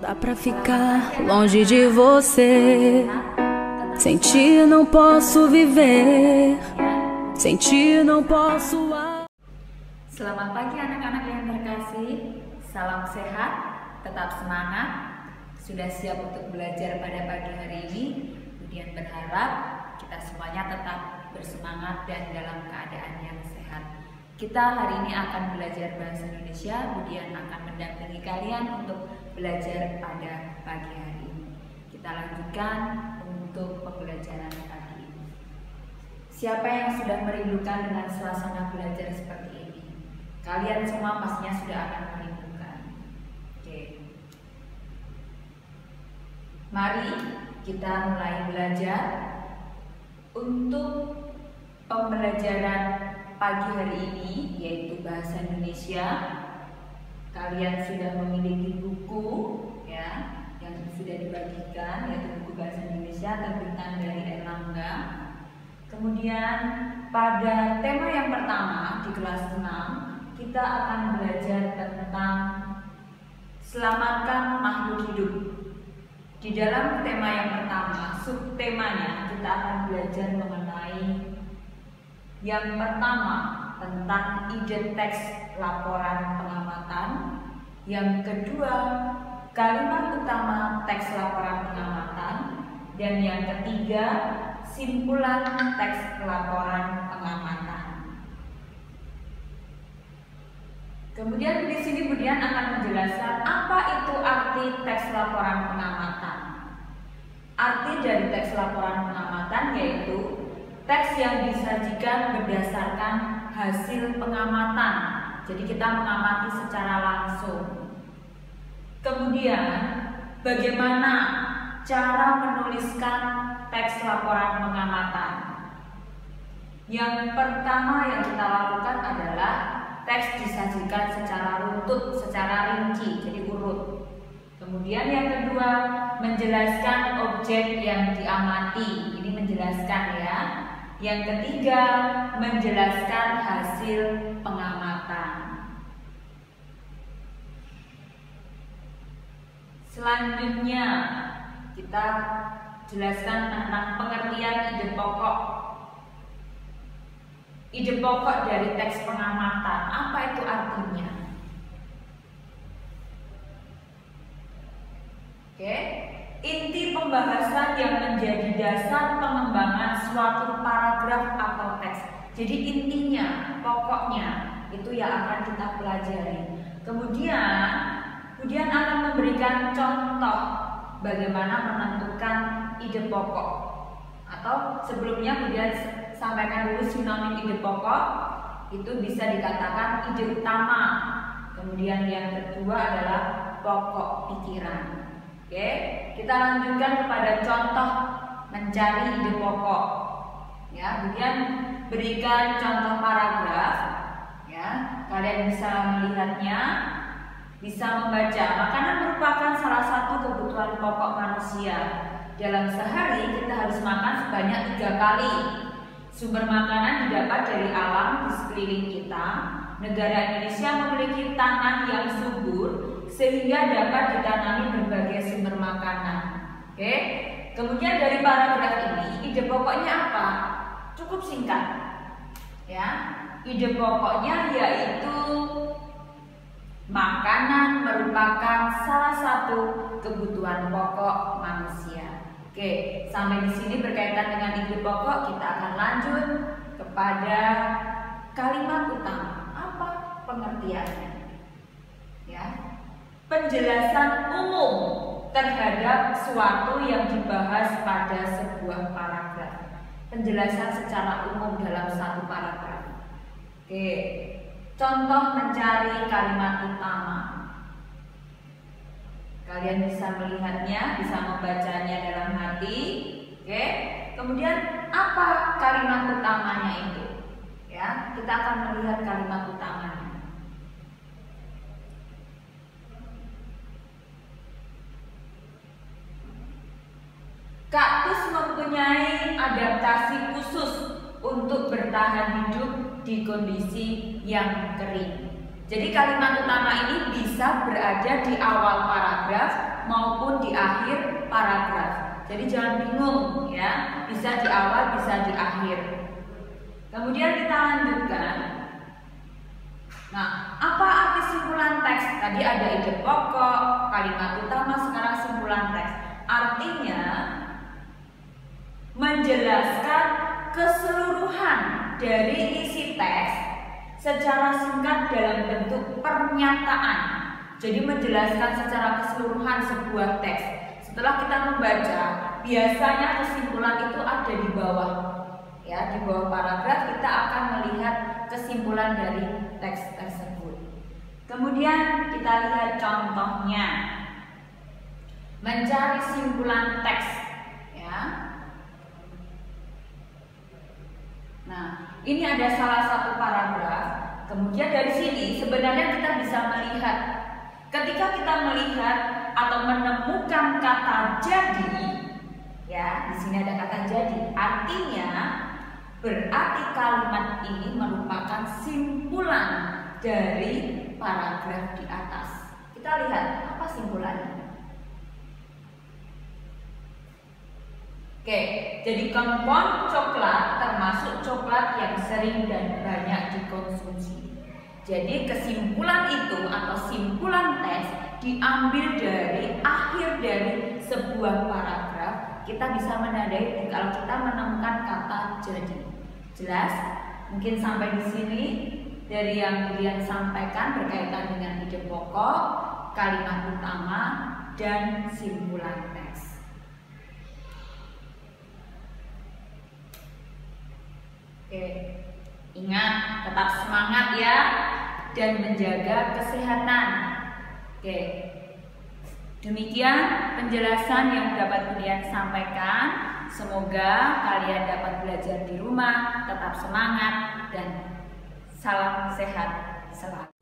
dá pra ficar longe de você. Sem ti não posso viver. Sem ti não posso. Selamat pagi anak-anak yang terkasih. Salam sehat, tetap semangat. Sudah siap untuk belajar pada pagi hari ini. Kemudian berharap kita semuanya tetap bersemangat dan dalam keadaan yang sehat. Kita hari ini akan belajar bahasa Indonesia. Kemudian akan mendampingi kalian untuk belajar pada pagi hari ini. Kita lanjutkan untuk pembelajaran pagi ini. Siapa yang sudah merindukan dengan suasana belajar seperti ini? Kalian semua pastinya sudah akan merindukan. Oke. Mari kita mulai belajar. Untuk pembelajaran pagi hari ini yaitu bahasa Indonesia. Kalian sudah memiliki buku ya yang sudah dibagikan, yaitu buku bahasa Indonesia terbitan dari Erlangga. Kemudian pada tema yang pertama di kelas 6 kita akan belajar tentang selamatkan makhluk hidup. Di dalam tema yang pertama, subtemanya kita akan belajar mengenai yang pertama tentang ide teks laporan pengamatan, yang kedua kalimat utama teks laporan pengamatan, dan yang ketiga simpulan teks laporan pengamatan. Kemudian di sini Budian akan menjelaskan apa itu arti teks laporan pengamatan. Arti dari teks laporan pengamatan yaitu teks yang disajikan berdasarkan hasil pengamatan. Jadi kita mengamati secara langsung. Kemudian bagaimana cara menuliskan teks laporan pengamatan? Yang pertama yang kita lakukan adalah teks disajikan secara runtut, secara rinci, jadi urut. Kemudian yang kedua, menjelaskan objek yang diamati. Ini menjelaskan ya. Yang ketiga, menjelaskan hasil pengamatan. Selanjutnya, kita jelaskan tentang pengertian ide pokok. Ide pokok dari teks pengamatan, apa itu artinya? Oke, inti pembahasan yang menjadi dasar pengembangan suatu paragraf atau teks. Jadi intinya, pokoknya itu yang akan kita pelajari. Kemudian akan memberikan contoh bagaimana menentukan ide pokok. Atau sebelumnya kemudian sampaikan dulu sinonim ide pokok, itu bisa dikatakan ide utama. Kemudian yang kedua adalah pokok pikiran. Oke, kita lanjutkan kepada contoh mencari ide pokok. Ya, kemudian berikan contoh paragraf. Ya, kalian bisa melihatnya, bisa membaca. Makanan merupakan salah satu kebutuhan pokok manusia. Dalam sehari kita harus makan sebanyak 3 kali. Sumber makanan didapat dari alam di sekeliling kita. Negara Indonesia memiliki tanah yang subur sehingga dapat ditanami berbagai sumber makanan. Oke. Kemudian dari paragraf ini ide pokoknya apa? Cukup singkat. Ya. Ide pokoknya yaitu makanan merupakan salah satu kebutuhan pokok manusia. Oke, sampai di sini berkaitan dengan ide pokok, kita akan lanjut kepada kalimat utama. Apa pengertiannya? Ya, penjelasan umum terhadap suatu yang dibahas pada sebuah paragraf. Penjelasan secara umum dalam satu paragraf. Oke, contoh mencari kalimat utama. Kalian bisa melihatnya, bisa membacanya dalam hati. Oke. Kemudian apa kalimat utamanya itu? Ya, kita akan melihat kalimat utamanya. Kaktus mempunyai adaptasi khusus untuk bertahan hidup di kondisi yang kering. Jadi kalimat utama ini bisa berada di awal paragraf paragraf. Jadi jangan bingung ya, bisa di awal, bisa di akhir. Kemudian kita lanjutkan. Nah, apa arti simpulan teks? Tadi ada ide pokok, kalimat utama, sekarang simpulan teks. Artinya menjelaskan keseluruhan dari isi teks secara singkat dalam bentuk pernyataan. Jadi menjelaskan secara keseluruhan sebuah teks. Setelah kita membaca, biasanya kesimpulan itu ada di bawah. Ya, di bawah paragraf kita akan melihat kesimpulan dari teks tersebut. Kemudian kita lihat contohnya. Mencari simpulan teks, ya. Nah, ini ada salah satu paragraf. Kemudian dari sini sebenarnya kita bisa melihat, ketika kita melihat atau menemukan kata jadi, ya, di sini ada kata jadi. Artinya berarti kalimat ini merupakan simpulan dari paragraf di atas. Kita lihat apa simpulannya. Oke, jadi kompon coklat termasuk coklat yang sering dan banyak dikonsumsi. Jadi kesimpulan itu atau simpulan teks diambil dari akhir dari sebuah paragraf. Kita bisa menandai kalau kita menemukan kata jadi. Jelas? Mungkin sampai di sini dari yang kalian sampaikan berkaitan dengan ide pokok, kalimat utama, dan simpulan teks. Oke, ingat tetap semangat ya dan menjaga kesehatan. Oke, demikian penjelasan yang dapat kalian sampaikan. Semoga kalian dapat belajar di rumah, tetap semangat dan salam sehat selalu.